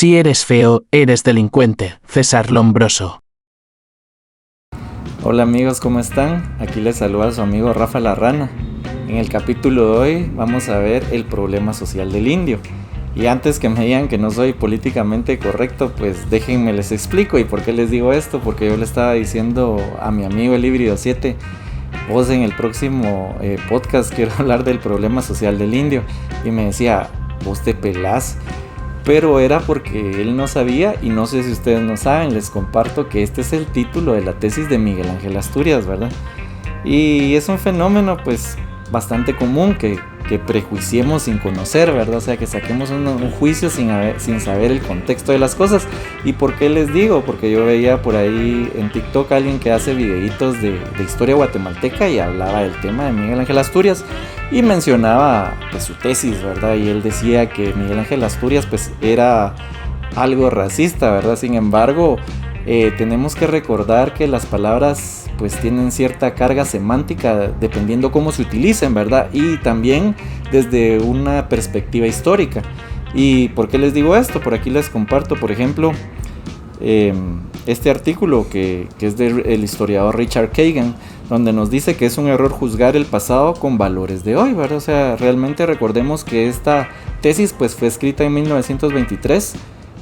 Si eres feo, eres delincuente. César Lombroso. Hola amigos, ¿cómo están? Aquí les saluda su amigo Rafa la Rana. En el capítulo de hoy vamos a ver el problema social del indio. Y antes que me digan que no soy políticamente correcto, pues déjenme les explico. ¿Y por qué les digo esto? Porque yo le estaba diciendo a mi amigo el Híbrido 7, vos en el próximo podcast quiero hablar del problema social del indio. Y me decía, vos te pelás. Pero era porque él no sabía, y no sé si ustedes no saben, les comparto que este es el título de la tesis de Miguel Ángel Asturias, ¿verdad? Y es un fenómeno pues bastante común que prejuiciemos sin conocer, ¿verdad? O sea, que saquemos un juicio sin saber el contexto de las cosas. ¿Y por qué les digo? Porque yo veía por ahí en TikTok a alguien que hace videitos de historia guatemalteca y hablaba del tema de Miguel Ángel Asturias y mencionaba pues su tesis, ¿verdad? Y él decía que Miguel Ángel Asturias pues era algo racista, ¿verdad? Sin embargo, tenemos que recordar que las palabras pues tienen cierta carga semántica dependiendo cómo se utilicen, ¿verdad? Y también desde una perspectiva histórica. ¿Y por qué les digo esto? Por aquí les comparto, por ejemplo, este artículo que es del historiador Richard Kagan, donde nos dice que es un error juzgar el pasado con valores de hoy, ¿verdad? O sea, realmente recordemos que esta tesis pues fue escrita en 1923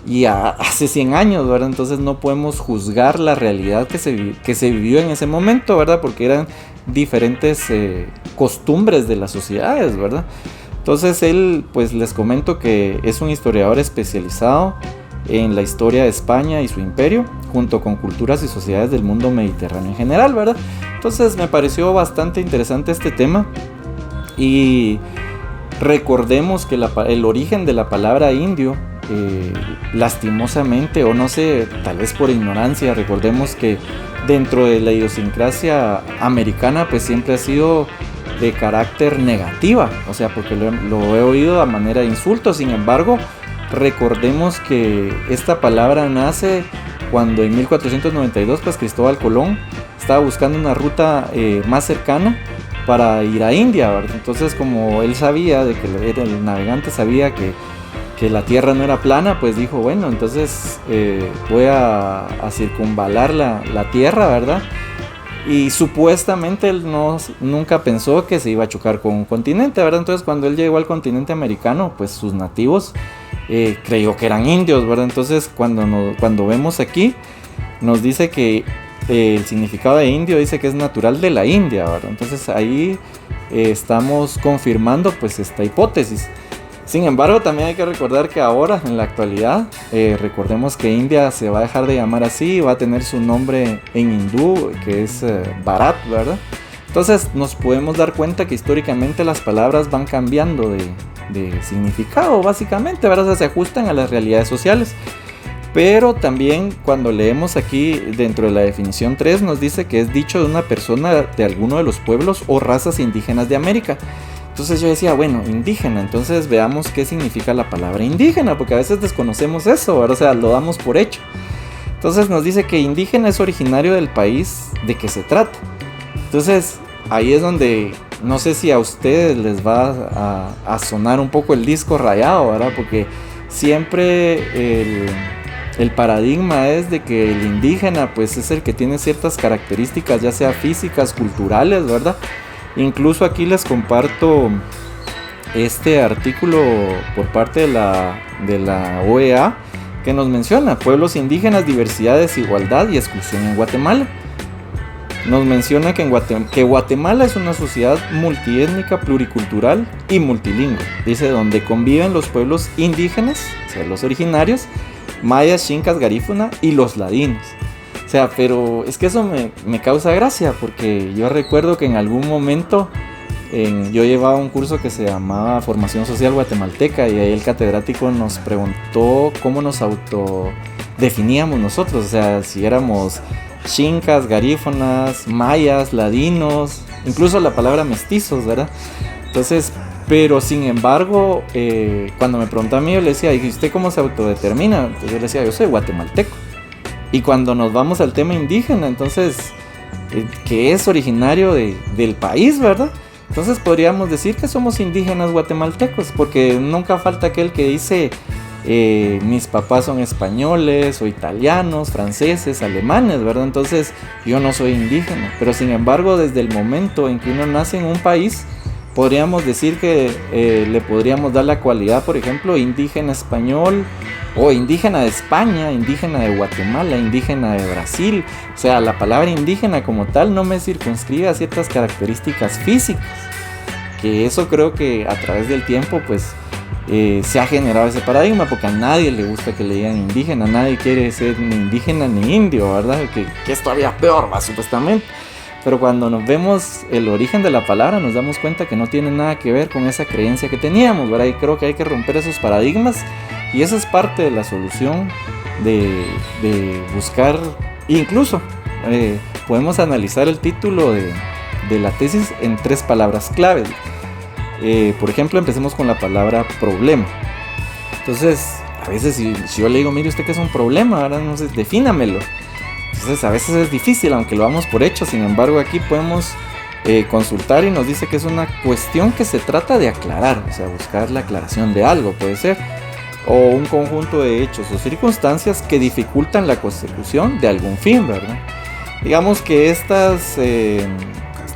y hace 100 años, ¿verdad? Entonces no podemos juzgar la realidad que se vivió en ese momento, ¿verdad? Porque eran diferentes costumbres de las sociedades, ¿verdad? Entonces él, pues les comento que es un historiador especializado en la historia de España y su imperio, junto con culturas y sociedades del mundo mediterráneo en general, ¿verdad? Entonces me pareció bastante interesante este tema y recordemos que el origen de la palabra indio, lastimosamente, o no sé, tal vez por ignorancia, recordemos que dentro de la idiosincrasia americana pues siempre ha sido de carácter negativa, o sea, porque lo he oído a manera de insulto. Sin embargo, recordemos que esta palabra nace cuando en 1492 pues Cristóbal Colón estaba buscando una ruta más cercana para ir a India, ¿verdad? Entonces, como él sabía, de que el navegante sabía que la tierra no era plana, pues dijo, bueno, entonces voy a circunvalar la tierra, ¿verdad? Y supuestamente él nunca pensó que se iba a chocar con un continente, ¿verdad? Entonces cuando él llegó al continente americano, pues sus nativos creyó que eran indios, ¿verdad? Entonces cuando vemos aquí, nos dice que el significado de indio dice que es natural de la India, ¿verdad? Entonces ahí estamos confirmando pues esta hipótesis. Sin embargo, también hay que recordar que ahora, en la actualidad, recordemos que India se va a dejar de llamar así, va a tener su nombre en hindú, que es Bharat, ¿verdad? Entonces nos podemos dar cuenta que históricamente las palabras van cambiando de significado, básicamente, ¿verdad? O sea, se ajustan a las realidades sociales. Pero también cuando leemos aquí dentro de la definición 3 nos dice que es dicho de una persona de alguno de los pueblos o razas indígenas de América. Entonces yo decía, bueno, indígena, entonces veamos qué significa la palabra indígena, porque a veces desconocemos eso, ¿verdad? O sea, lo damos por hecho. Entonces nos dice que indígena es originario del país de que se trata. Entonces ahí es donde no sé si a ustedes les va a sonar un poco el disco rayado, ¿verdad? Porque siempre el paradigma es de que el indígena pues es el que tiene ciertas características, ya sea físicas, culturales, ¿verdad? Incluso aquí les comparto este artículo por parte de la OEA que nos menciona pueblos indígenas, diversidad, desigualdad y exclusión en Guatemala. Nos menciona que Guatemala es una sociedad multiétnica, pluricultural y multilingüe. Dice, donde conviven los pueblos indígenas, o sea, los originarios, mayas, chincas, garífuna y los ladinos. O sea, pero es que eso me causa gracia, porque yo recuerdo que en algún momento yo llevaba un curso que se llamaba Formación Social Guatemalteca y ahí el catedrático nos preguntó cómo nos autodefiníamos nosotros, o sea, si éramos chincas, garífonas, mayas, ladinos, incluso la palabra mestizos, ¿verdad? Entonces, pero sin embargo, cuando me preguntó a mí, yo le decía, ¿y usted cómo se autodetermina? Entonces yo le decía, yo soy guatemalteco. Y cuando nos vamos al tema indígena, entonces, que es originario del país, ¿verdad? Entonces podríamos decir que somos indígenas guatemaltecos, porque nunca falta aquel que dice, mis papás son españoles o italianos, franceses, alemanes, ¿verdad? Entonces yo no soy indígena, pero sin embargo desde el momento en que uno nace en un país, podríamos decir que le podríamos dar la cualidad, por ejemplo, indígena español, o indígena de España, indígena de Guatemala, indígena de Brasil. O sea, la palabra indígena como tal no me circunscribe a ciertas características físicas, que eso creo que a través del tiempo pues se ha generado ese paradigma, porque a nadie le gusta que le digan indígena, nadie quiere ser ni indígena ni indio, ¿verdad? Que es todavía peor, ¿va? Supuestamente. Pero cuando nos vemos el origen de la palabra, nos damos cuenta que no tiene nada que ver con esa creencia que teníamos, ¿verdad? Y creo que hay que romper esos paradigmas, y esa es parte de la solución de buscar. Incluso podemos analizar el título de la tesis en 3 palabras claves. Por ejemplo, empecemos con la palabra problema. Entonces, a veces si yo le digo, mire usted, ¿qué es un problema? Ahora no sé, defínamelo. Entonces a veces es difícil, aunque lo damos por hecho. Sin embargo, aquí podemos consultar y nos dice que es una cuestión que se trata de aclarar, o sea, buscar la aclaración de algo, puede ser, o un conjunto de hechos o circunstancias que dificultan la consecución de algún fin, ¿verdad? Digamos que estas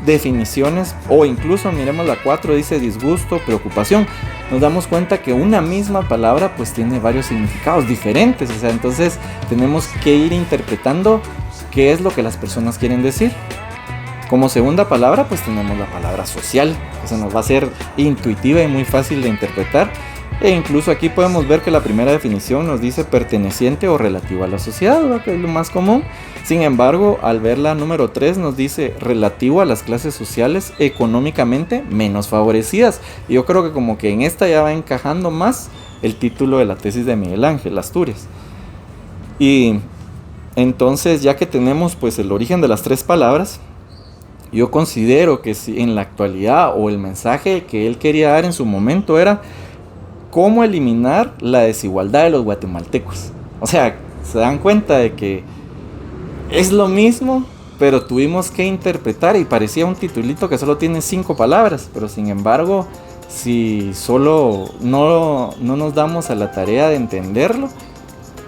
definiciones, o incluso miremos la 4, dice disgusto, preocupación, nos damos cuenta que una misma palabra pues tiene varios significados diferentes, o sea, entonces tenemos que ir interpretando qué es lo que las personas quieren decir. Como segunda palabra pues tenemos la palabra social, que se nos va a ser intuitiva y muy fácil de interpretar, e incluso aquí podemos ver que la primera definición nos dice perteneciente o relativo a la sociedad, ¿verdad? Que es lo más común. Sin embargo, al ver la número 3 nos dice relativo a las clases sociales económicamente menos favorecidas. Y yo creo que como que en esta ya va encajando más el título de la tesis de Miguel Ángel Asturias. Y entonces, ya que tenemos pues el origen de las 3 palabras, yo considero que si en la actualidad, o el mensaje que él quería dar en su momento era cómo eliminar la desigualdad de los guatemaltecos. O sea, se dan cuenta de que es lo mismo, pero tuvimos que interpretar, y parecía un titulito que solo tiene 5 palabras, pero sin embargo, si solo no nos damos a la tarea de entenderlo,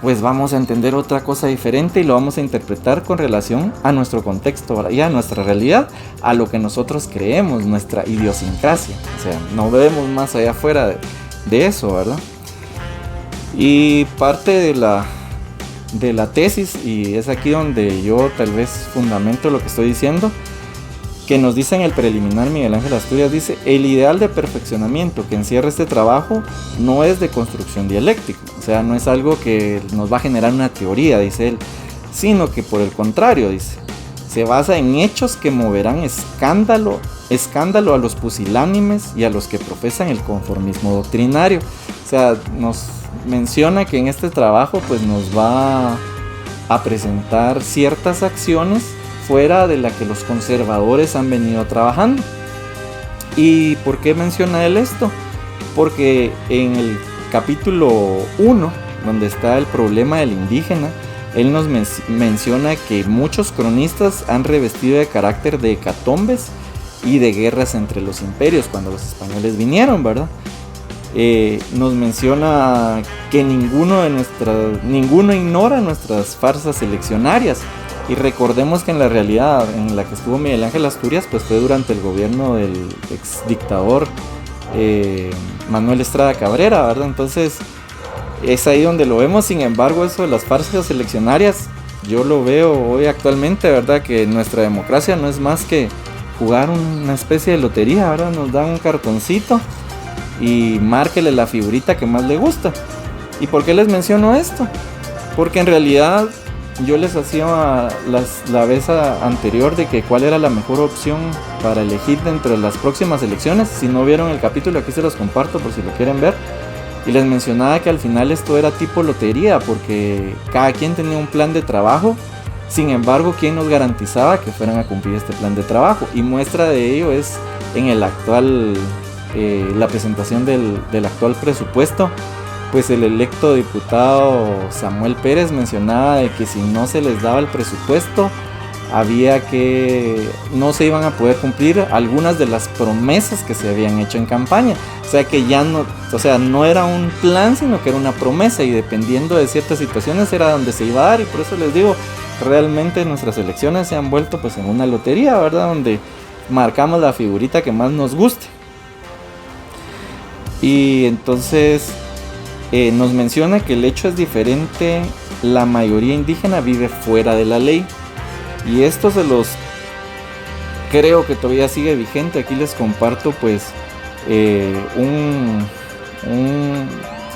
pues vamos a entender otra cosa diferente y lo vamos a interpretar con relación a nuestro contexto y a nuestra realidad, a lo que nosotros creemos, nuestra idiosincrasia. O sea, no vemos más allá afuera de eso, ¿verdad? Y parte de la tesis, y es aquí donde yo tal vez fundamento lo que estoy diciendo, que nos dice en el preliminar Miguel Ángel Asturias, dice: el ideal de perfeccionamiento que encierra este trabajo no es de construcción dialéctica, o sea, no es algo que nos va a generar una teoría, dice él, sino que por el contrario, dice, se basa en hechos que moverán escándalo a los pusilánimes y a los que profesan el conformismo doctrinario. O sea, nos menciona que en este trabajo pues nos va a presentar ciertas acciones fuera de la que los conservadores han venido trabajando. ¿Y por qué menciona él esto? Porque en el capítulo 1, donde está el problema del indígena, él nos menciona que muchos cronistas han revestido de carácter de hecatombes y de guerras entre los imperios cuando los españoles vinieron, ¿verdad? Nos menciona que ninguno ignora nuestras farsas eleccionarias. Y recordemos que en la realidad en la que estuvo Miguel Ángel Asturias pues fue durante el gobierno del ex dictador Manuel Estrada Cabrera, ¿verdad? Entonces es ahí donde lo vemos. Sin embargo, eso de las farsas eleccionarias, yo lo veo hoy actualmente, ¿verdad? Que nuestra democracia no es más que jugar una especie de lotería, ¿verdad? Nos dan un cartoncito y márquele la figurita que más le gusta. ¿Y por qué les menciono esto? Porque en realidad yo les hacía la vez anterior de que cuál era la mejor opción para elegir dentro de las próximas elecciones. Si no vieron el capítulo, aquí se los comparto por si lo quieren ver. Y les mencionaba que al final esto era tipo lotería, porque cada quien tenía un plan de trabajo. Sin embargo, ¿quién nos garantizaba que fueran a cumplir este plan de trabajo? Y muestra de ello es en el actual, la presentación del actual presupuesto. Pues el electo diputado Samuel Pérez mencionaba de que si no se les daba el presupuesto, no se iban a poder cumplir algunas de las promesas que se habían hecho en campaña. O sea que ya no era un plan, sino que era una promesa, y dependiendo de ciertas situaciones era donde se iba a dar. Y por eso les digo, realmente nuestras elecciones se han vuelto pues en una lotería, ¿verdad? Donde marcamos la figurita que más nos guste. Y entonces nos menciona que el hecho es diferente. La mayoría indígena vive fuera de la ley, y esto creo que todavía sigue vigente. Aquí les comparto pues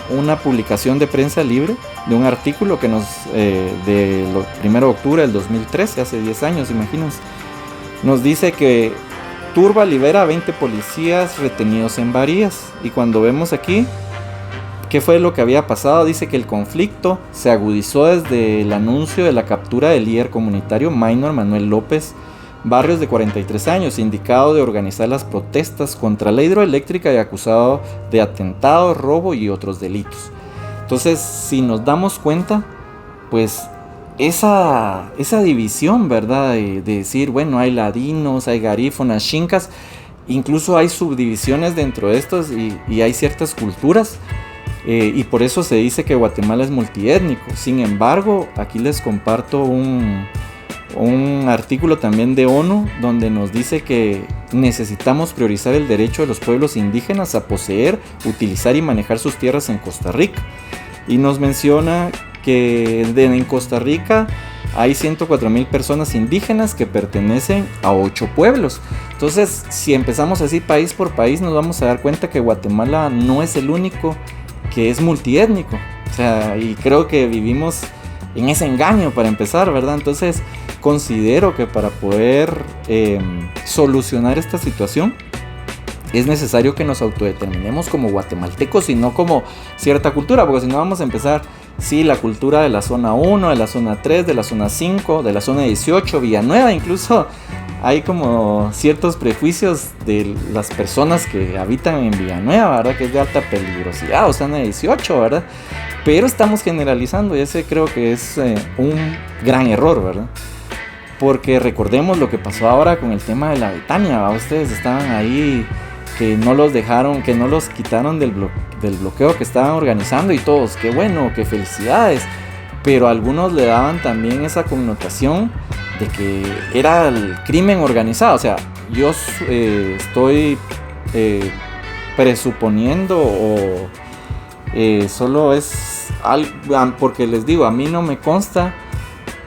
una publicación de Prensa Libre de un artículo que de 1 de octubre del 2013, hace 10 años, imagínense. Nos dice que Turba libera a 20 policías retenidos en Varías. Y cuando vemos aquí qué fue lo que había pasado, dice que el conflicto se agudizó desde el anuncio de la captura del líder comunitario Maynor Manuel López Barrios, de 43 años, indicado de organizar las protestas contra la hidroeléctrica y acusado de atentado, robo y otros delitos. Entonces, si nos damos cuenta, pues esa división, ¿verdad? De decir, bueno, hay ladinos, hay garífonas, chincas, incluso hay subdivisiones dentro de estos, y hay ciertas culturas. Y por eso se dice que Guatemala es multiétnico. Sin embargo, aquí les comparto un artículo también de ONU, donde nos dice que necesitamos priorizar el derecho de los pueblos indígenas a poseer, utilizar y manejar sus tierras en Costa Rica. Y nos menciona que en Costa Rica hay 104,000 personas indígenas que pertenecen a 8 pueblos. Entonces, si empezamos así país por país, nos vamos a dar cuenta que Guatemala no es el único que es multiétnico. O sea, y creo que vivimos en ese engaño para empezar, ¿verdad? Entonces, considero que para poder solucionar esta situación es necesario que nos autodeterminemos como guatemaltecos y no como cierta cultura, porque si no vamos a empezar, sí, la cultura de la zona 1, de la zona 3, de la zona 5, de la zona 18, Villanueva. Incluso hay como ciertos prejuicios de las personas que habitan en Villanueva, ¿verdad? Que es de alta peligrosidad, o zona 18, ¿verdad? Pero estamos generalizando, y ese creo que es un gran error, ¿verdad? Porque recordemos lo que pasó ahora con el tema de la Betania, ¿verdad? Ustedes estaban ahí, que no los dejaron, que no los quitaron del bloqueo que estaban organizando, y todos, qué bueno, qué felicidades. Pero algunos le daban también esa connotación de que era el crimen organizado. O sea, yo estoy presuponiendo, o solo es algo, porque les digo, a mí no me consta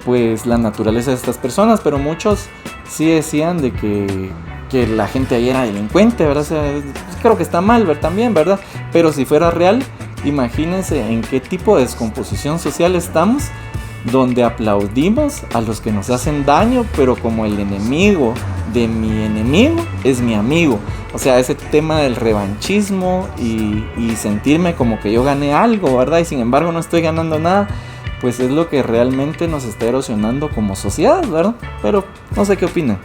pues la naturaleza de estas personas, pero muchos sí decían de que la gente ahí era delincuente, ¿verdad? O sea, creo que está mal ver también, ¿verdad? Pero si fuera real, imagínense en qué tipo de descomposición social estamos, donde aplaudimos a los que nos hacen daño, pero como el enemigo de mi enemigo es mi amigo. O sea, ese tema del revanchismo y sentirme como que yo gané algo, ¿verdad? Y sin embargo no estoy ganando nada, pues es lo que realmente nos está erosionando como sociedad, ¿verdad? Pero no sé qué opinan.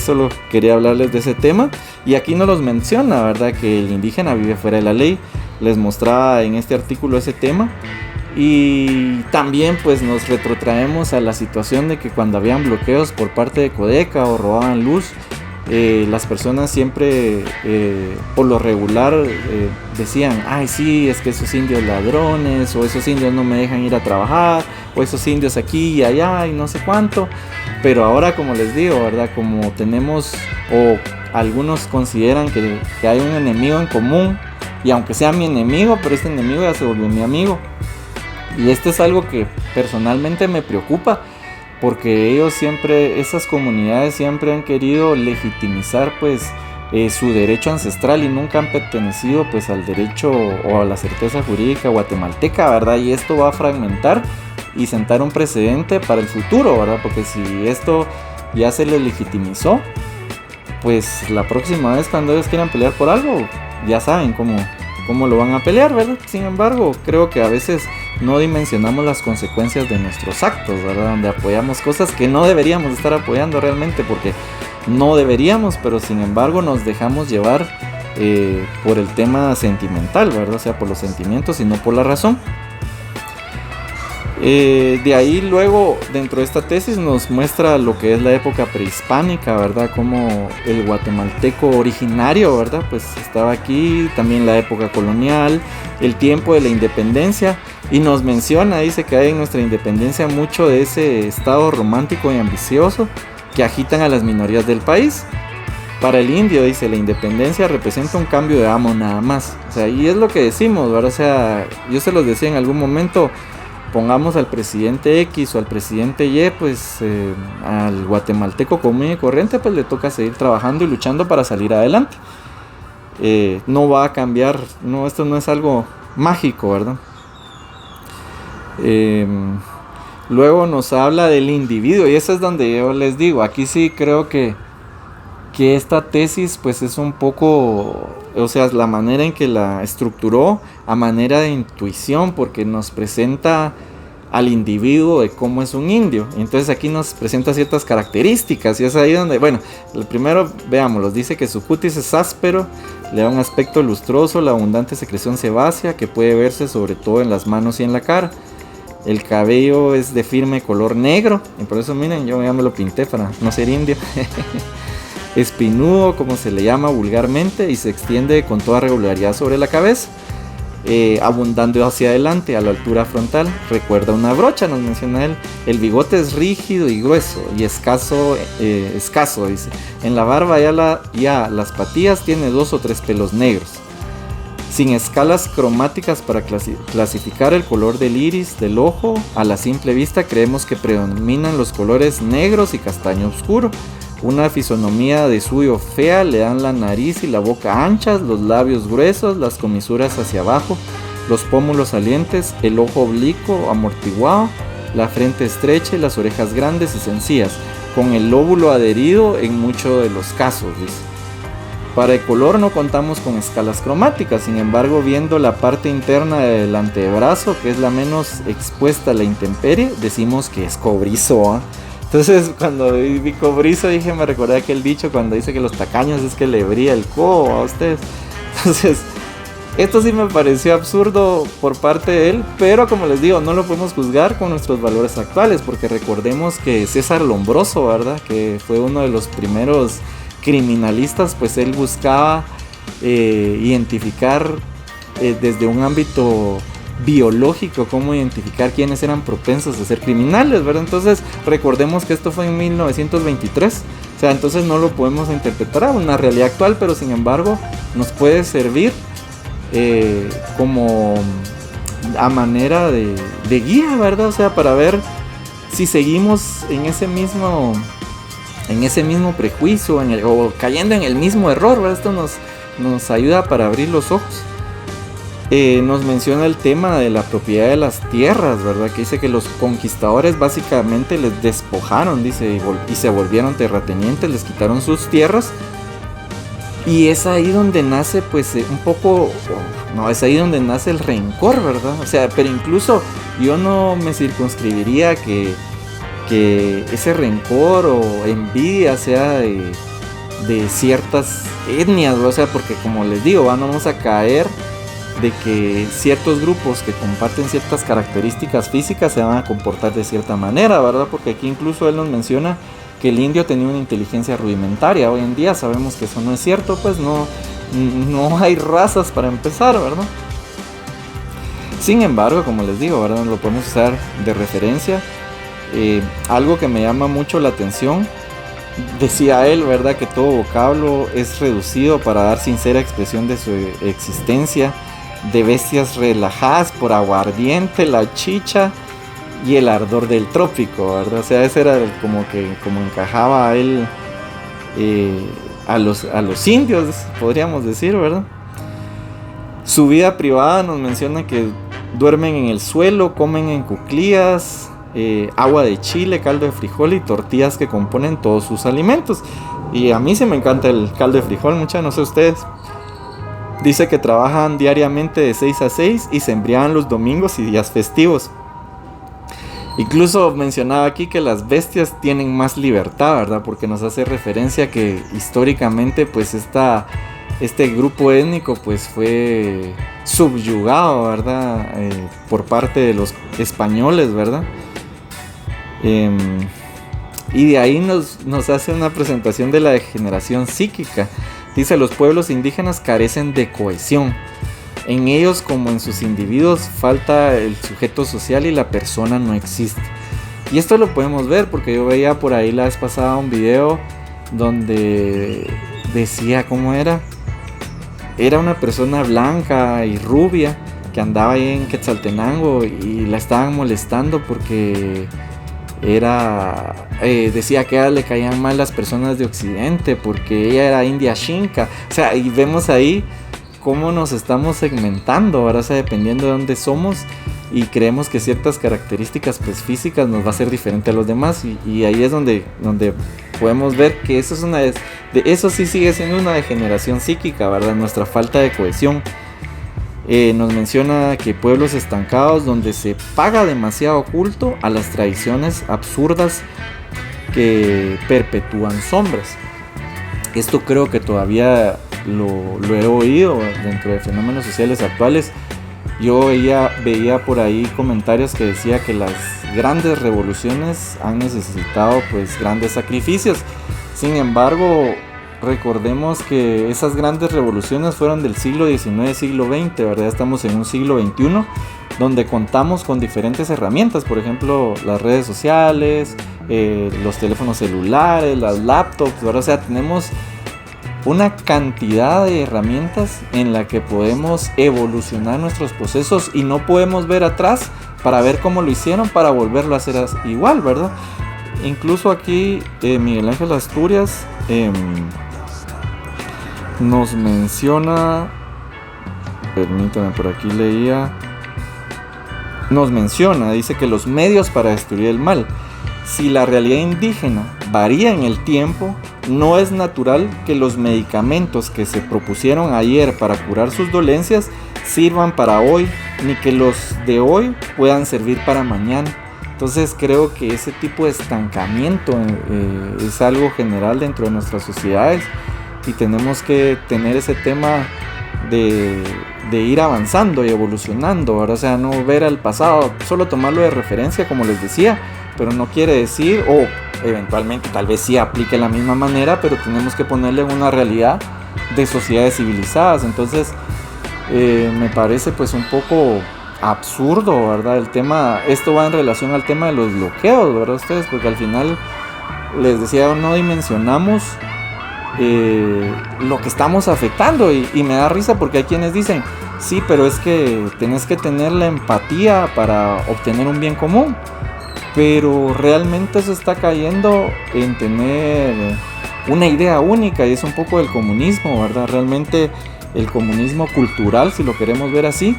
Solo quería hablarles de ese tema. Y aquí no los menciona, ¿verdad? Que el indígena vive fuera de la ley. Les mostraba en este artículo ese tema. Y también pues nos retrotraemos a la situación de que cuando habían bloqueos por parte de Codeca o robaban luz, las personas siempre por lo regular decían, ay sí, es que esos indios ladrones, o esos indios no me dejan ir a trabajar, o esos indios aquí y allá y no sé cuánto. Pero ahora, como les digo, ¿verdad? Como tenemos, o algunos consideran que hay un enemigo en común, y aunque sea mi enemigo, pero este enemigo ya se volvió mi amigo. Y esto es algo que personalmente me preocupa, porque ellos siempre, esas comunidades siempre han querido legitimizar pues su derecho ancestral, y nunca han pertenecido pues al derecho o a la certeza jurídica guatemalteca, ¿verdad? Y esto va a fragmentar y sentar un precedente para el futuro, ¿verdad? Porque si esto ya se les legitimizó, pues la próxima vez cuando ellos quieran pelear por algo, ya saben cómo lo van a pelear, ¿verdad? Sin embargo, creo que a veces no dimensionamos las consecuencias de nuestros actos, ¿verdad? Donde apoyamos cosas que no deberíamos estar apoyando realmente, porque no deberíamos, pero sin embargo nos dejamos llevar por el tema sentimental, ¿verdad? O sea, por los sentimientos y no por la razón. De ahí luego, dentro de esta tesis, nos muestra lo que es la época prehispánica, ¿verdad? Como el guatemalteco originario, ¿verdad? Pues estaba aquí, también la época colonial, el tiempo de la independencia, y nos menciona, dice que hay en nuestra independencia mucho de ese estado romántico y ambicioso que agitan a las minorías del país. Para el indio, dice, la independencia representa un cambio de amo nada más. O sea, y es lo que decimos, ¿verdad? O sea, yo se los decía en algún momento, pongamos al presidente X o al presidente Y, pues al guatemalteco común y corriente, pues le toca seguir trabajando y luchando para salir adelante. No va a cambiar, no, esto no es algo mágico, ¿verdad? Luego nos habla del individuo, y eso es donde yo les digo, aquí sí creo que esta tesis pues es un poco, o sea, la manera en que la estructuró a manera de intuición, porque nos presenta al individuo de cómo es un indio. Entonces aquí nos presenta ciertas características, y es ahí donde, bueno, el primero, veámoslo, dice que su cutis es áspero, le da un aspecto lustroso, la abundante secreción sebácea que puede verse sobre todo en las manos y en la cara. El cabello es de firme color negro, y por eso miren, yo ya me lo pinté para no ser indio. Espinudo, como se le llama vulgarmente, y se extiende con toda regularidad sobre la cabeza, abundando hacia adelante a la altura frontal. Recuerda una brocha, nos menciona él. El bigote es rígido y grueso y escaso, dice. En la barba ya las patillas tiene 2 o 3 pelos negros. Sin escalas cromáticas para clasificar el color del iris del ojo, a la simple vista creemos que predominan los colores negros y castaño oscuro. Una fisonomía de suyo fea, le dan la nariz y la boca anchas, los labios gruesos, las comisuras hacia abajo, los pómulos salientes, el ojo oblicuo amortiguado, la frente estrecha y las orejas grandes y sencillas, con el lóbulo adherido en muchos de los casos, dice. Para el color no contamos con escalas cromáticas, sin embargo, viendo la parte interna del antebrazo, que es la menos expuesta a la intemperie, decimos que es cobrizo, ¿eh? Entonces, cuando vi cobrizo, me recordé aquel dicho cuando dice que los tacaños es que le brilla el codo a ustedes. Entonces, esto sí me pareció absurdo por parte de él, pero como les digo, no lo podemos juzgar con nuestros valores actuales, porque recordemos que César Lombroso, ¿verdad?, que fue uno de los primeros criminalistas, pues él buscaba identificar desde un ámbito biológico cómo identificar quiénes eran propensos a ser criminales, ¿verdad? Entonces recordemos que esto fue en 1923, o sea, entonces no lo podemos interpretar a una realidad actual, pero sin embargo nos puede servir como a manera de guía, ¿verdad? O sea, para ver si seguimos en ese mismo prejuicio o cayendo en el mismo error, ¿verdad? Esto nos ayuda para abrir los ojos. Nos menciona el tema de la propiedad de las tierras, ¿verdad? Que dice que los conquistadores básicamente les despojaron, dice, y se volvieron terratenientes, les quitaron sus tierras. Y es ahí donde nace, pues, es ahí donde nace el rencor, ¿verdad? O sea, pero incluso yo no me circunscribiría que ese rencor o envidia sea de ciertas etnias, ¿verdad? O sea, porque como les digo, vamos a caer de que ciertos grupos que comparten ciertas características físicas se van a comportar de cierta manera, ¿verdad? Porque aquí incluso él nos menciona que el indio tenía una inteligencia rudimentaria. Hoy en día sabemos que eso no es cierto, pues no hay razas para empezar, ¿verdad? Sin embargo, como les digo, ¿verdad?, lo podemos usar de referencia. Algo que me llama mucho la atención, decía él, ¿verdad?, que todo vocablo es reducido para dar sincera expresión de su existencia, de bestias relajadas por aguardiente, la chicha y el ardor del trópico, ¿verdad? O sea, ese era como encajaba a él a los indios, podríamos decir, ¿verdad? Su vida privada nos menciona que duermen en el suelo, comen en cuclillas, agua de chile, caldo de frijol y tortillas que componen todos sus alimentos. Y a mí sí me encanta el caldo de frijol, muchachos, no sé ustedes. Dice que trabajan diariamente de 6 a 6 y se embriagan los domingos y días festivos. Incluso mencionaba aquí que las bestias tienen más libertad, ¿verdad? Porque nos hace referencia que históricamente pues este grupo étnico pues fue subyugado, ¿verdad? Por parte de los españoles, ¿verdad? Y de ahí nos hace una presentación de la degeneración psíquica. Dice: los pueblos indígenas carecen de cohesión. En ellos, como en sus individuos, falta el sujeto social y la persona no existe. Y esto lo podemos ver porque yo veía por ahí la vez pasada un video donde decía, ¿cómo era? Era una persona blanca y rubia que andaba ahí en Quetzaltenango y la estaban molestando porque decía que a ella le caían mal las personas de Occidente porque ella era india xinca. O sea, y vemos ahí cómo nos estamos segmentando, ahora, o sea, dependiendo de dónde somos, y creemos que ciertas características pues físicas nos va a ser diferente a los demás, y ahí es donde podemos ver que eso eso sí sigue siendo una degeneración psíquica, ¿verdad? Nuestra falta de cohesión. Nos menciona que pueblos estancados donde se paga demasiado culto a las tradiciones absurdas que perpetúan sombras. Esto creo que todavía lo he oído dentro de fenómenos sociales actuales. Yo veía por ahí comentarios que decía que las grandes revoluciones han necesitado pues grandes sacrificios. Sin embargo, recordemos que esas grandes revoluciones fueron del siglo XIX, siglo XX, ¿verdad? Estamos en un siglo XXI donde contamos con diferentes herramientas, por ejemplo, las redes sociales, los teléfonos celulares, las laptops, ¿verdad? O sea, tenemos una cantidad de herramientas en la que podemos evolucionar nuestros procesos y no podemos ver atrás para ver cómo lo hicieron para volverlo a hacer igual, ¿verdad? Incluso aquí Miguel Ángel Asturias nos menciona, permítame, por aquí leía, dice que los medios para destruir el mal. Si la realidad indígena varía en el tiempo, no es natural que los medicamentos que se propusieron ayer para curar sus dolencias sirvan para hoy, ni que los de hoy puedan servir para mañana. Entonces creo que ese tipo de estancamiento es algo general dentro de nuestras sociedades, y tenemos que tener ese tema de ir avanzando y evolucionando, ¿verdad? O sea, no ver al pasado, solo tomarlo de referencia, como les decía, pero no quiere decir, o eventualmente tal vez sí aplique de la misma manera, pero tenemos que ponerle en una realidad de sociedades civilizadas. Entonces me parece pues un poco absurdo, ¿verdad? Esto va en relación al tema de los bloqueos, ¿verdad? Ustedes, porque al final les decía, no dimensionamos lo que estamos afectando, y me da risa porque hay quienes dicen, sí, pero es que tenés que tener la empatía para obtener un bien común, pero realmente se está cayendo en tener una idea única, y es un poco del comunismo, ¿verdad? Realmente el comunismo cultural, si lo queremos ver así,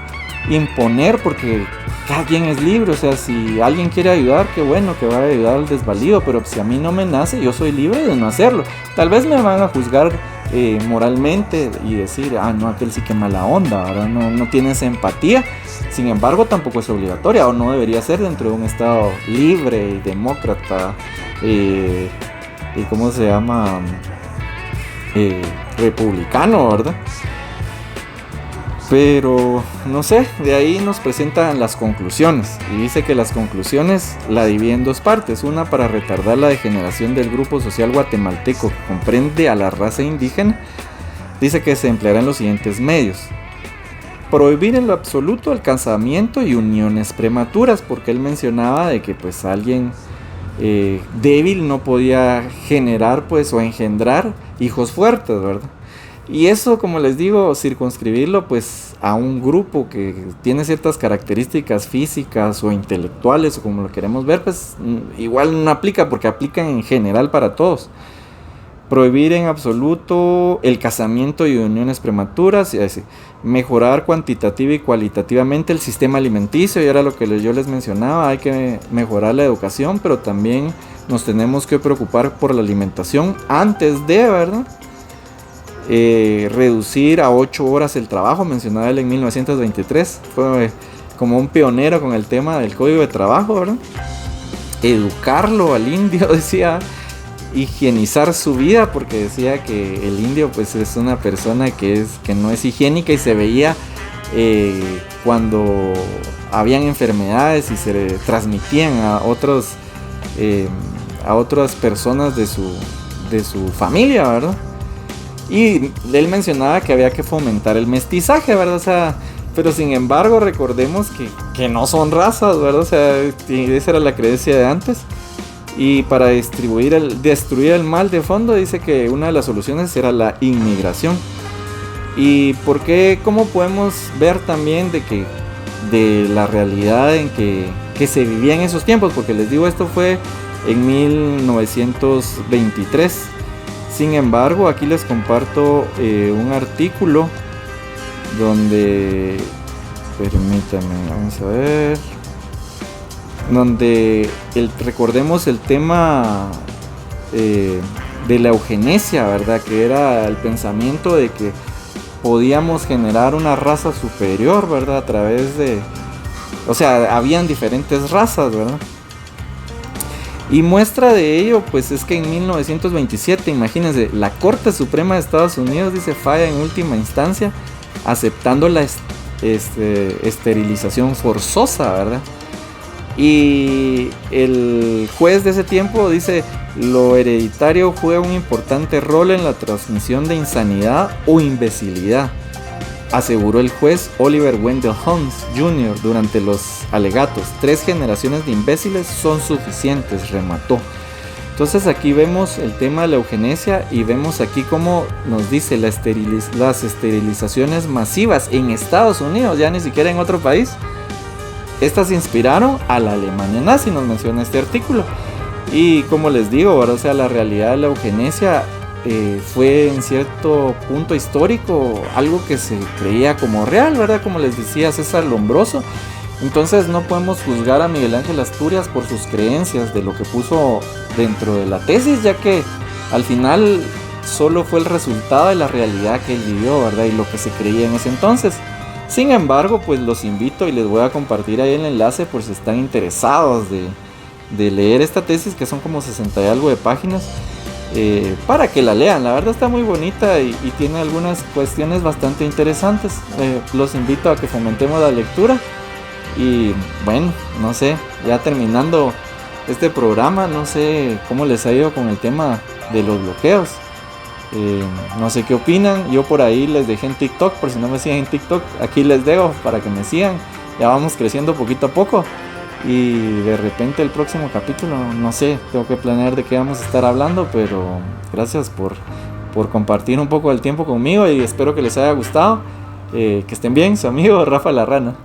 imponer, porque cada quien es libre. O sea, si alguien quiere ayudar, qué bueno, que vaya a ayudar al desvalido, pero si a mí no me nace, yo soy libre de no hacerlo. Tal vez me van a juzgar moralmente y decir, no, aquel sí que mala onda, ¿verdad? No tienes empatía. Sin embargo, tampoco es obligatoria, o no debería ser dentro de un estado libre y demócrata, y ¿cómo se llama? Republicano, ¿verdad? Pero no sé, de ahí nos presentan las conclusiones, y dice que las conclusiones la divide en dos partes: una para retardar la degeneración del grupo social guatemalteco que comprende a la raza indígena. Dice que se emplearán los siguientes medios: prohibir en lo absoluto el casamiento y uniones prematuras, porque él mencionaba de que pues alguien débil no podía generar pues o engendrar hijos fuertes, ¿verdad? Y eso, como les digo, circunscribirlo pues a un grupo que tiene ciertas características físicas o intelectuales, o como lo queremos ver, pues igual no aplica, porque aplican en general para todos. Prohibir en absoluto el casamiento y uniones prematuras, y así, mejorar cuantitativa y cualitativamente el sistema alimenticio, y era lo que yo les mencionaba, hay que mejorar la educación, pero también nos tenemos que preocupar por la alimentación antes de, ¿verdad? Reducir a 8 horas el trabajo, mencionaba él en 1923, fue como un pionero con el tema del código de trabajo, ¿verdad? Educarlo al indio, decía, higienizar su vida, porque decía que el indio pues es una persona que no es higiénica, y se veía cuando habían enfermedades y se transmitían a otras personas de su familia, ¿verdad? Y él mencionaba que había que fomentar el mestizaje, ¿verdad? O sea, pero sin embargo recordemos que no son razas, ¿verdad? O sea, esa era la creencia de antes. Y para destruir el mal de fondo, dice que una de las soluciones era la inmigración. ¿Y por qué? ¿Cómo podemos ver también de la realidad en que se vivía en esos tiempos? Porque les digo, esto fue en 1923. Sin embargo, aquí les comparto un artículo donde, permítanme, vamos a ver, donde recordemos el tema de la eugenesia, ¿verdad? Que era el pensamiento de que podíamos generar una raza superior, ¿verdad? A través de, o sea, habían diferentes razas, ¿verdad? Y muestra de ello, pues es que en 1927, imagínense, la Corte Suprema de Estados Unidos, dice, falla en última instancia, aceptando la esterilización forzosa, ¿verdad? Y el juez de ese tiempo dice, lo hereditario juega un importante rol en la transmisión de insanidad o imbecilidad, aseguró el juez Oliver Wendell Holmes Jr. durante los alegatos. 3 generaciones de imbéciles son suficientes, remató. Entonces aquí vemos el tema de la eugenesia y vemos aquí cómo nos dice las esterilizaciones masivas en Estados Unidos, ya ni siquiera en otro país. Estas inspiraron a la Alemania nazi, nos menciona este artículo. Y como les digo, ¿verdad? O sea, la realidad de la eugenesia fue en cierto punto histórico algo que se creía como real, ¿verdad? Como les decía César Lombroso. Entonces no podemos juzgar a Miguel Ángel Asturias por sus creencias de lo que puso dentro de la tesis, ya que al final solo fue el resultado de la realidad que él vivió, ¿verdad? Y lo que se creía en ese entonces. Sin embargo, pues los invito y les voy a compartir ahí el enlace por si están interesados de leer esta tesis, que son como 60 y algo de páginas, para que la lean. La verdad está muy bonita y tiene algunas cuestiones bastante interesantes. Los invito a que fomentemos la lectura. Y bueno, no sé, ya terminando este programa, no sé cómo les ha ido con el tema de los bloqueos. No sé qué opinan. Yo por ahí les dejé en TikTok, por si no me siguen en TikTok, aquí les dejo para que me sigan. Ya vamos creciendo poquito a poco. Y de repente el próximo capítulo, no sé, tengo que planear de qué vamos a estar hablando. Pero gracias por compartir un poco del tiempo conmigo y espero que les haya gustado. Que estén bien, su amigo Rafa La Rana.